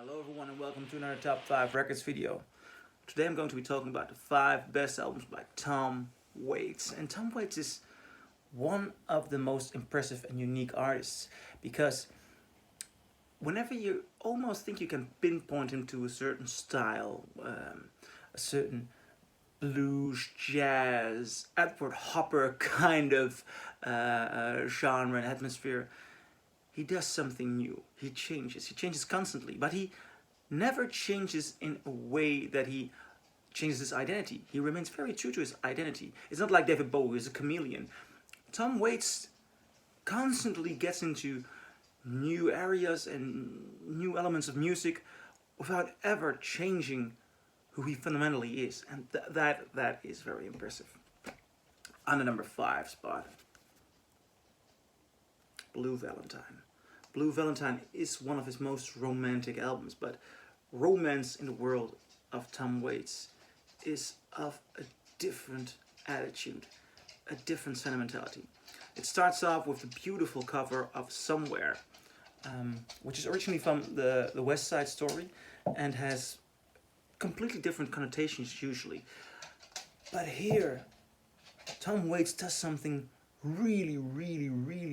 Hello everyone and welcome to another Top 5 Records video. Today I'm going to be talking about the 5 best albums by Tom Waits. And Tom Waits is one of the most impressive and unique artists because whenever you almost think you can pinpoint him to a certain style, a certain blues, jazz, Edward Hopper kind of genre and atmosphere, he does something new. He changes constantly, but he never changes in a way that he changes his identity. He remains very true to his identity. It's not like David Bowie, who's a chameleon. Tom Waits constantly gets into new areas and new elements of music without ever changing who he fundamentally is, and that is very impressive. On the number 5 spot, Blue Valentine. Blue Valentine is one of his most romantic albums, but romance in the world of Tom Waits is of a different attitude, a different sentimentality. It starts off with the beautiful cover of Somewhere, which is originally from the West Side Story and has completely different connotations usually. But here, Tom Waits does something really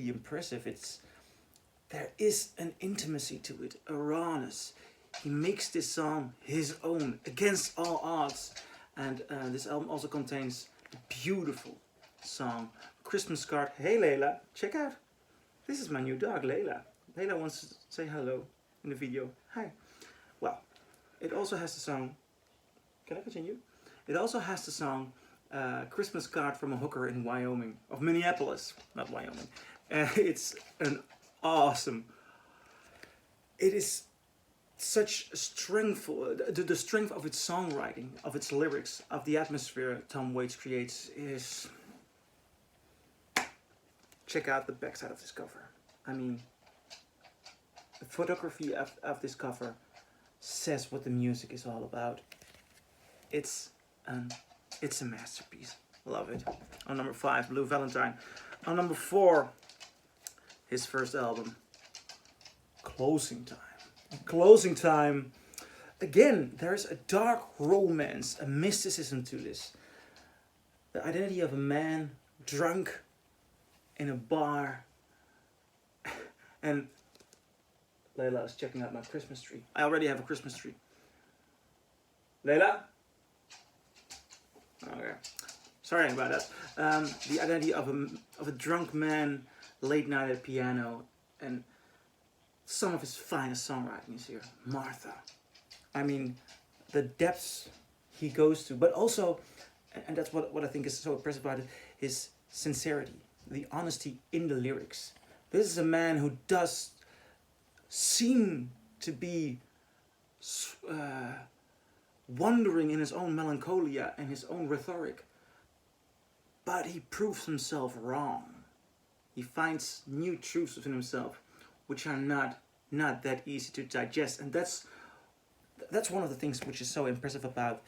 impressive. There is an intimacy to it, a rawness. He makes this song his own, against all odds. And this album also contains a beautiful song, Christmas Card. Hey Layla, check out. This is my new dog, Layla. Layla wants to say hello in the video. Hi. Well, it also has the song, can I continue? It also has the song Christmas Card from a Hooker in Wyoming, of Minneapolis, not Wyoming. It's an awesome. It is such strengthful. The strength of its songwriting, of its lyrics, of the atmosphere Tom Waits creates is. Check out the backside of this cover. I mean, the photography of this cover says what the music is all about. It's a masterpiece. Love it. On number 5, Blue Valentine. On number 4, his first album, Closing Time. Closing Time, again, there's a dark romance, a mysticism to this. The identity of a man drunk in a bar. And Layla is checking out my Christmas tree. I already have a Christmas tree. Layla? Okay. Sorry about that. The identity of a drunk man, late night at piano, and some of his finest songwriting is here. Martha. I mean, the depths he goes to, but also, and that's what I think is so impressive about it, his sincerity, the honesty in the lyrics. This is a man who does seem to be wandering in his own melancholia and his own rhetoric, but he proves himself wrong. He finds new truths within himself, which are not that easy to digest, and that's one of the things which is so impressive about,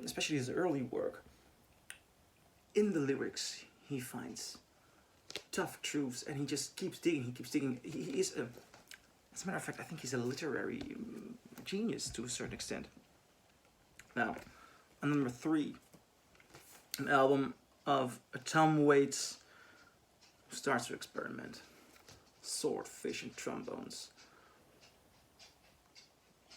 especially his early work. In the lyrics, he finds tough truths, and he just keeps digging. He keeps digging. He is as a matter of fact, I think he's a literary genius to a certain extent. Now, on number 3, an album of Tom Waits who starts to experiment. Swordfishtrombones.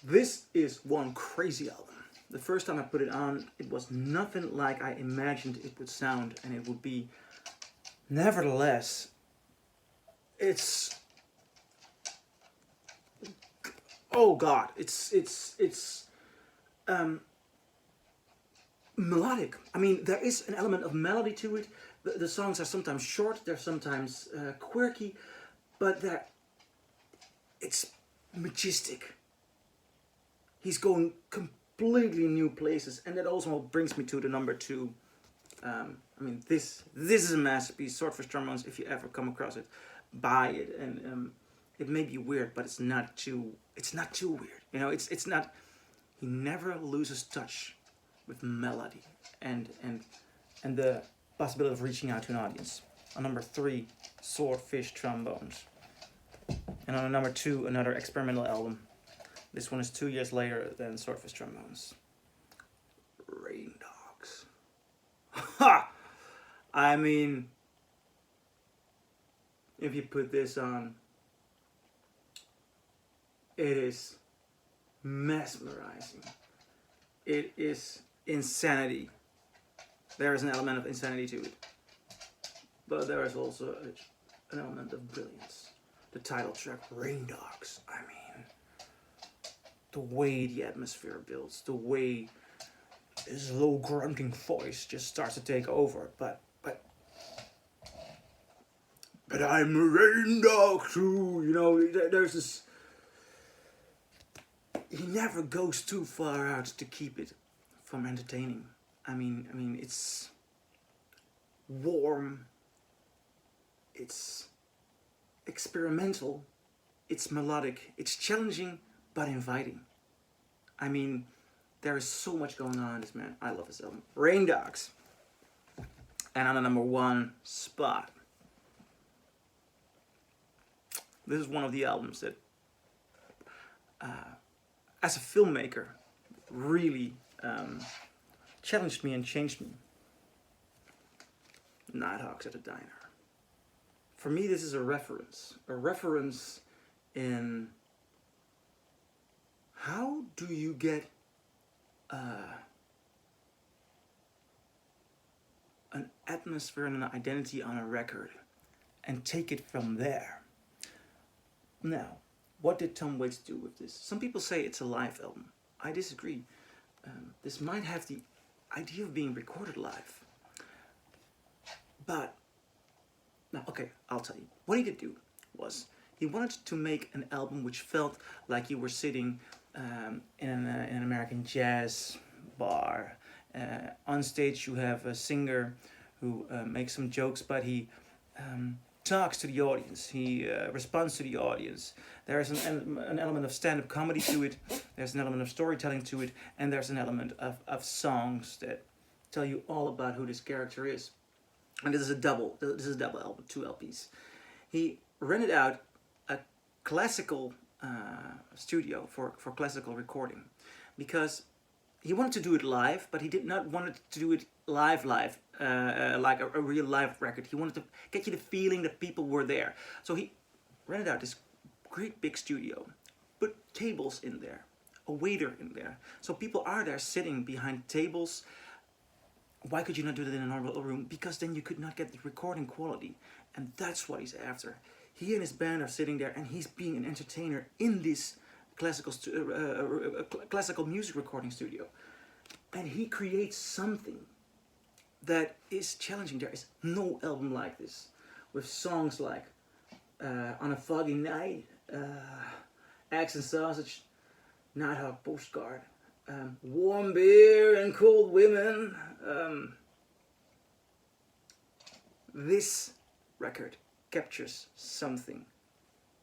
This is one crazy album. The first time I put it on, it was nothing like I imagined it would sound, and it would be. Nevertheless, it's. Oh God! It's melodic. I mean, there is an element of melody to it. The songs are sometimes short, they're sometimes quirky, but it's majestic. He's going completely new places, and that also brings me to the number 2. I mean, this is a masterpiece, Swordfishtrombones. If you ever come across it, buy it. And it may be weird, but it's not too weird. You know, it's not. He never loses touch with melody and the possibility of reaching out to an audience. On number 3, Swordfishtrombones. And on number 2, another experimental album, This one is 2 years later than Swordfishtrombones. Rain Dogs. Ha! I mean, if you put this on, it is mesmerizing. It is insanity. There is an element of insanity to it, but there is also an element of brilliance. The title track, Rain Dogs. I mean, the way the atmosphere builds, the way his low grunting voice just starts to take over. But I'm a rain dog too. You know, there's this. He never goes too far out to keep it from entertaining. I mean, it's warm. It's experimental. It's melodic. It's challenging, but inviting. I mean, there is so much going on in this man. I love this album. Rain Dogs. And on the number 1 spot, this is one of the albums that, as a filmmaker, really challenged me and changed me. Nighthawks at a Diner. For me, this is a reference in how do you get an atmosphere and an identity on a record and take it from there. Now, what did Tom Waits do with this? Some people say it's a live album. I disagree. This might have the idea of being recorded live. But, now, okay, I'll tell you. What he did do was, he wanted to make an album which felt like you were sitting in an American jazz bar. On stage you have a singer who makes some jokes, but he talks to the audience. He responds to the audience. There's an element of stand-up comedy to it. There's an element of storytelling to it. And there's an element of songs that tell you all about who this character is. And this is a double album, 2 LPs. He rented out a classical studio for classical recording, because he wanted to do it live, but he did not want to do it live, like a real live record. He wanted to get you the feeling that people were there. So he rented out this great big studio, put tables in there, a waiter in there. So people are there sitting behind tables. Why could you not do that in a normal room? Because then you could not get the recording quality. And that's what he's after. He and his band are sitting there, and he's being an entertainer in this classical music recording studio. And he creates something that is challenging. There is no album like this, with songs like On a Foggy Night, Eggs and Sausage, Nighthawk Postcard, Warm Beer and Cold Women. This record captures something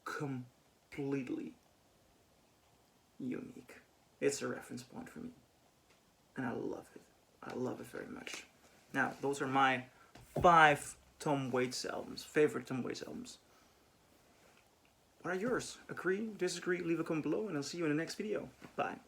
completely unique. It's a reference point for me, and I love it. I love it very much. Now, those are my 5 Tom Waits albums, favorite Tom Waits albums. What are yours? Agree, disagree, leave a comment below, and I'll see you in the next video. Bye.